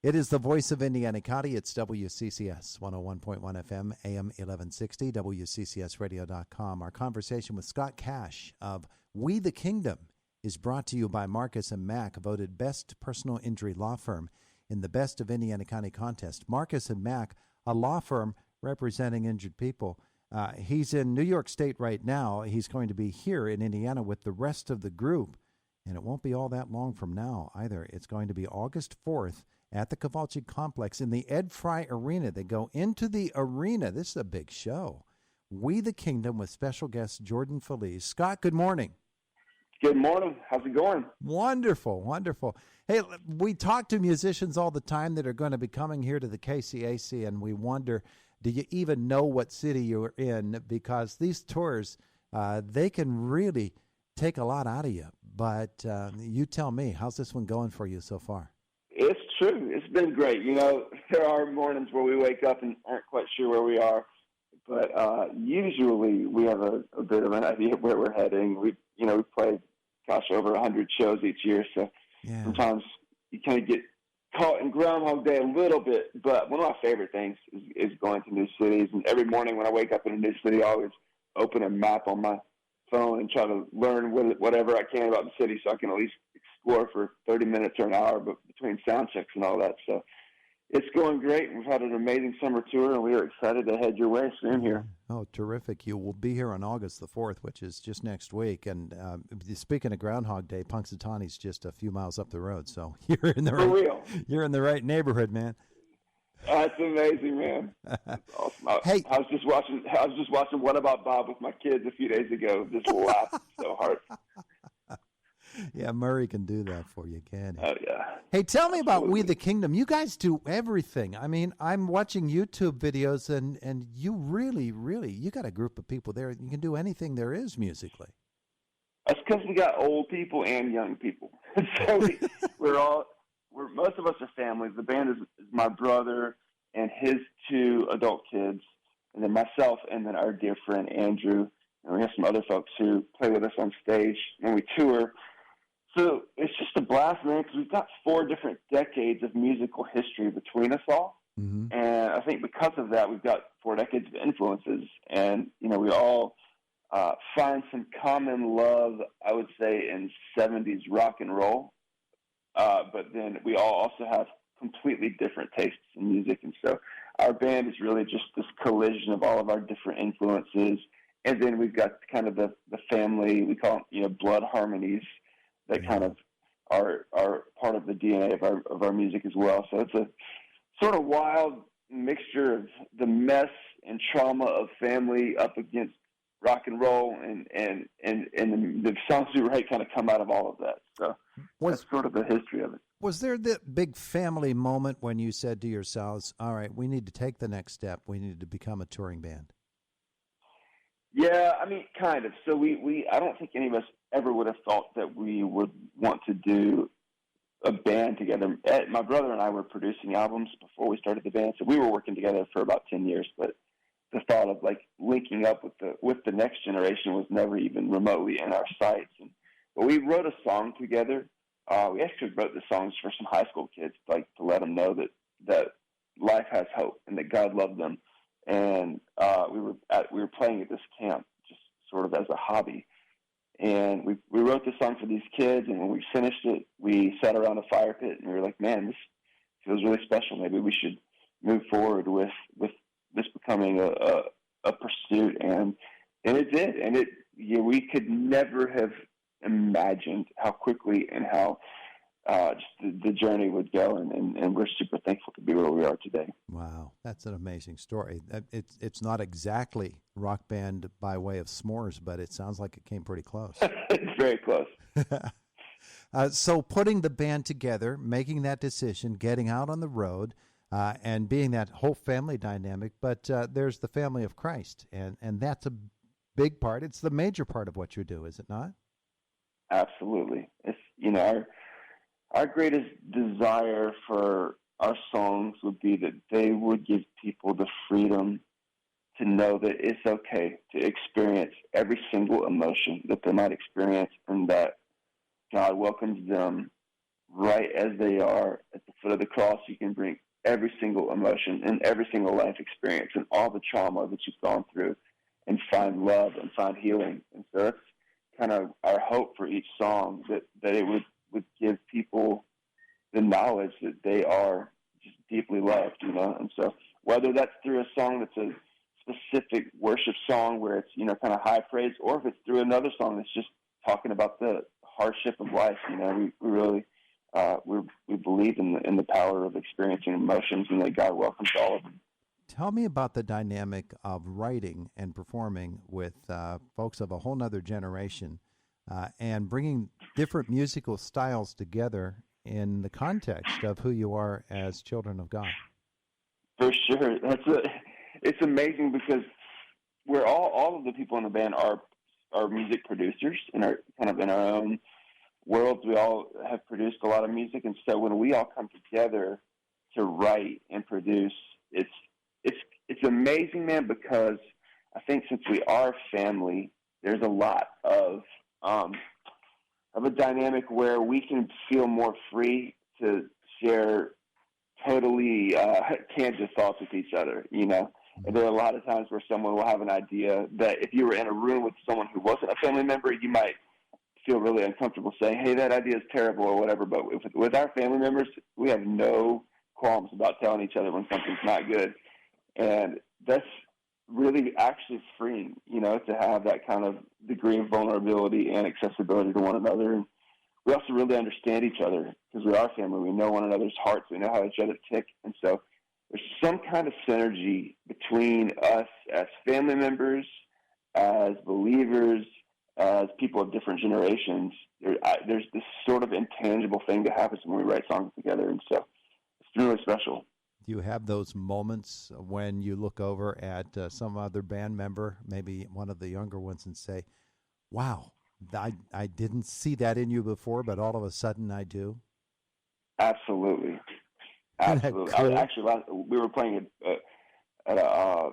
It is the voice of Indiana County. It's WCCS 101.1 FM, AM 1160, WCCSradio.com. Our conversation with Scott Cash of We the Kingdom is brought to you by Marcus & Mack, voted best personal injury law firm in the Best of Indiana County contest. Marcus & Mack, a law firm representing injured people. He's in New York State right now. He's going to be here in Indiana with the rest of the group, and it won't be all that long from now either. It's going to be August 4th at the Cavalci Complex in the Ed Fry Arena. They go into the arena. This is a big show. We the Kingdom with special guest Jordan Feliz. Scott, good morning. Good morning. How's it going? Wonderful, wonderful. Hey, we talk to musicians all the time that are going to be coming here to the KCAC, and we wonder, do you even know what city you're in? Because these tours, they can really take a lot out of you. But you tell me, how's this one going for you so far? It's true. It's been great. You know, there are mornings where we wake up and aren't quite sure where we are, but usually we have a bit of an idea of where we're heading. We play, over 100 shows each year, so sometimes you kind of get caught in Groundhog Day a little bit. But one of my favorite things is going to new cities. And every morning when I wake up in a new city, I always open a map on my phone and try to learn whatever I can about the city, so I can at least explore for 30 minutes or an hour, but between sound checks and all that. So it's going great. We've had an amazing summer tour, and we are excited to head your way soon here. Oh, terrific. You will be here on August the 4th, which is just next week. And speaking of Groundhog Day, Punxsutawney's just a few miles up the road. So you're in the right neighborhood, man. That's amazing, man. That's awesome. I was just watching What About Bob with my kids a few days ago. Just laughing so hard. Yeah, Murray can do that for you, can he? Oh, yeah. Hey, tell me about We the Kingdom. You guys do everything. I mean, I'm watching YouTube videos, and you really, you got a group of people there. You can do anything there is musically. That's because we got old people and young people. So most of us are families. The band is my brother and his two adult kids, and then myself, and then our dear friend Andrew. And we have some other folks who play with us on stage when we tour. So it's just a blast, man, because we've got 4 different decades of musical history between us all. Mm-hmm. And I think because of that, we've got 4 decades of influences. And, we all find some common love, I would say, in 70s rock and roll. But then we all also have completely different tastes in music. And so our band is really just this collision of all of our different influences. And then we've got kind of the family, we call them, blood harmonies, that kind of are part of the DNA of our music as well. So it's a sort of wild mixture of the mess and trauma of family up against rock and roll, and the songs we write kind of come out of all of that. So that's sort of the history of it. Was there the big family moment when you said to yourselves, all right, we need to take the next step, we need to become a touring band? Yeah, I mean, kind of. So I don't think any of us ever would have thought that we would want to do a band together. My brother and I were producing albums before we started the band, so we were working together for about 10 years, but the thought of linking up with the next generation was never even remotely in our sights. But we wrote a song together. We actually wrote the songs for some high school kids, to let them know that life has hope and that God loved them. And we were playing at this camp just sort of as a hobby. And we wrote this song for these kids, and when we finished it, we sat around a fire pit, and we were like, man, this feels really special. Maybe we should move forward with this becoming a pursuit. And it did. And we could never have imagined how quickly and how just the journey would go, and we're super thankful to be where we are today. Wow, that's an amazing story. It's not exactly rock band by way of s'mores, but it sounds like it came pretty close. It's very close. So putting the band together, making that decision, getting out on the road, and being that whole family dynamic, but there's the family of Christ, and that's a big part. It's the major part of what you do, is it not? Absolutely. It's, our greatest desire for our songs would be that they would give people the freedom to know that it's okay to experience every single emotion that they might experience, and that God welcomes them right as they are at the foot of the cross. You can bring every single emotion and every single life experience and all the trauma that you've gone through and find love and find healing. And so that's kind of our hope for each song, that it would give people the knowledge that they are just deeply loved, you know. And so whether that's through a song that's a specific worship song where it's, you know, kind of high praise, or if it's through another song that's just talking about the hardship of life, you know, we really we believe in the power of experiencing emotions, and that God welcomes all of them. Tell me about the dynamic of writing and performing with folks of a whole nother generation and bringing different musical styles together in the context of who you are as children of God. For sure. It's amazing because we're all of the people in the band are music producers and are kind of in our own worlds. We all have produced a lot of music, and so when we all come together to write and produce, it's amazing, man, because I think since we are family, there's a lot of a dynamic where we can feel more free to share totally candid thoughts with each other, you know. And there are a lot of times where someone will have an idea that if you were in a room with someone who wasn't a family member, you might feel really uncomfortable saying, hey, that idea is terrible or whatever. But with our family members, we have no qualms about telling each other when something's not good. And that's really actually freeing, you know, to have that kind of degree of vulnerability and accessibility to one another. And we also really understand each other because we are family. We know one another's hearts. We know how each other tick. And so there's some kind of synergy between us as family members, as believers, as people of different generations. There's this sort of intangible thing that happens when we write songs together. And so it's really special. Do you have those moments when you look over at some other band member, maybe one of the younger ones, and say, wow, I didn't see that in you before, but all of a sudden I do? Absolutely. Absolutely. Cool? We were playing at a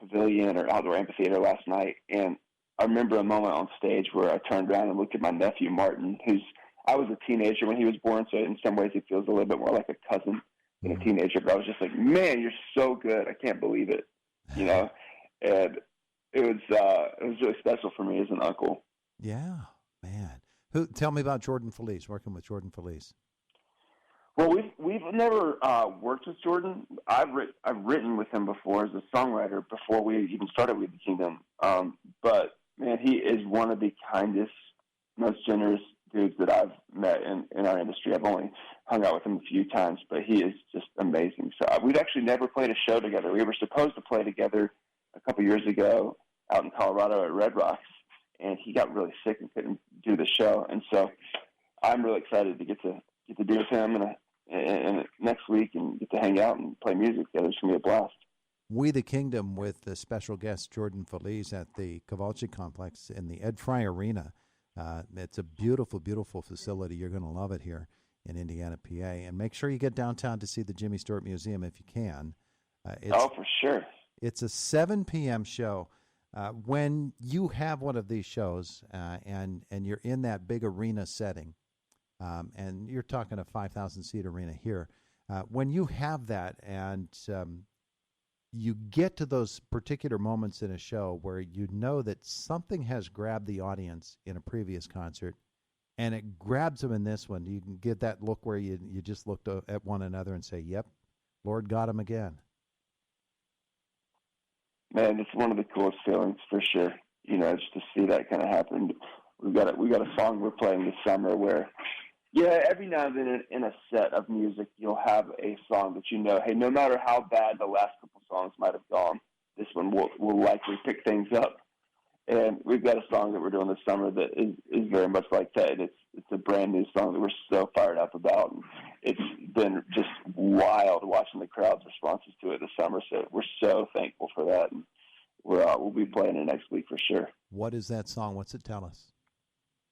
pavilion or outdoor amphitheater last night, and I remember a moment on stage where I turned around and looked at my nephew, Martin, I was a teenager when he was born, so in some ways he feels a little bit more like a cousin than a teenager, but I was just like, man, you're so good. I can't believe it, you know? And it was really special for me as an uncle. Yeah, man. Tell me about Jordan Felice, working with Jordan Felice. Well, we've never worked with Jordan. I've written with him before as a songwriter before we even started with the Kingdom. But man, he is one of the kindest, most generous dudes that I've met in our industry. I've only hung out with him a few times, but he is just amazing. So we'd actually never played a show together. We were supposed to play together a couple years ago out in Colorado at Red Rocks, and he got really sick and couldn't do the show. And so I'm really excited to get to be with him and next week and get to hang out and play music together. It's going to be a blast. We the Kingdom with the special guest Jordan Felice at the Cavalci Complex in the Ed Fry Arena. It's a beautiful, beautiful facility. You're going to love it here in Indiana, PA. And make sure you get downtown to see the Jimmy Stewart Museum if you can. For sure. It's a 7 p.m. show. When you have one of these shows and you're in that big arena setting, and you're talking a 5,000-seat arena here, when you have that and you get to those particular moments in a show where you know that something has grabbed the audience in a previous concert and it grabs them in this one, you can get that look where you just looked at one another and say, yep, Lord got him again. Man, it's one of the coolest feelings for sure. You know, just to see that kind of happen. We got a song we're playing this summer where, yeah, every now and then in a set of music, you'll have a song that you know, hey, no matter how bad the last couple songs might have gone, this one will likely pick things up. And we've got a song that we're doing this summer that is very much like that. It's a brand new song that we're so fired up about. And it's been just wild watching the crowd's responses to it this summer. So we're so thankful for that. And we'll be playing it next week for sure. What is that song? What's it tell us?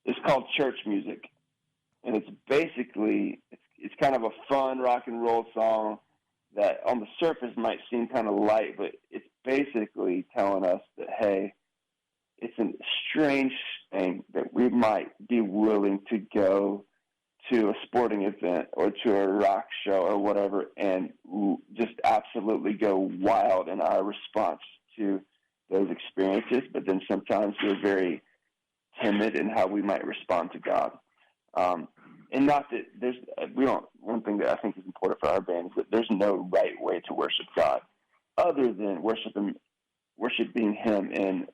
It's called Church Music. And it's basically, it's kind of a fun rock and roll song that on the surface might seem kind of light, but it's basically telling us that, hey, it's a strange thing that we might be willing to go to a sporting event or to a rock show or whatever and just absolutely go wild in our response to those experiences, but then sometimes we're very timid in how we might respond to God. And not that one thing that I think is important for our band is that there's no right way to worship God other than worshiping Him in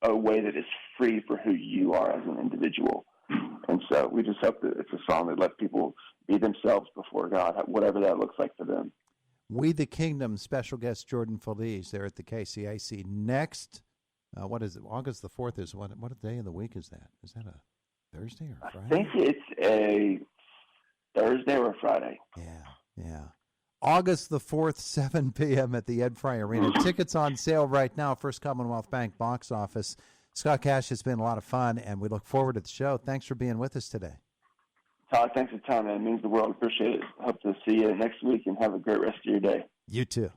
a way that is free for who you are as an individual. And so we just hope that it's a song that lets people be themselves before God, whatever that looks like for them. We the Kingdom special guest Jordan Feliz there at the KCAC next. What is it? August the 4th is what day of the week is that? Is that a Thursday or Friday? I think it's a Thursday or a Friday. Yeah. August the 4th, 7 p.m. at the Ed Fry Arena. Tickets on sale right now, First Commonwealth Bank box office. Scott Cash, has been a lot of fun, and we look forward to the show. Thanks for being with us today. Todd, thanks for the time, man. It means the world. Appreciate it. Hope to see you next week and have a great rest of your day. You too.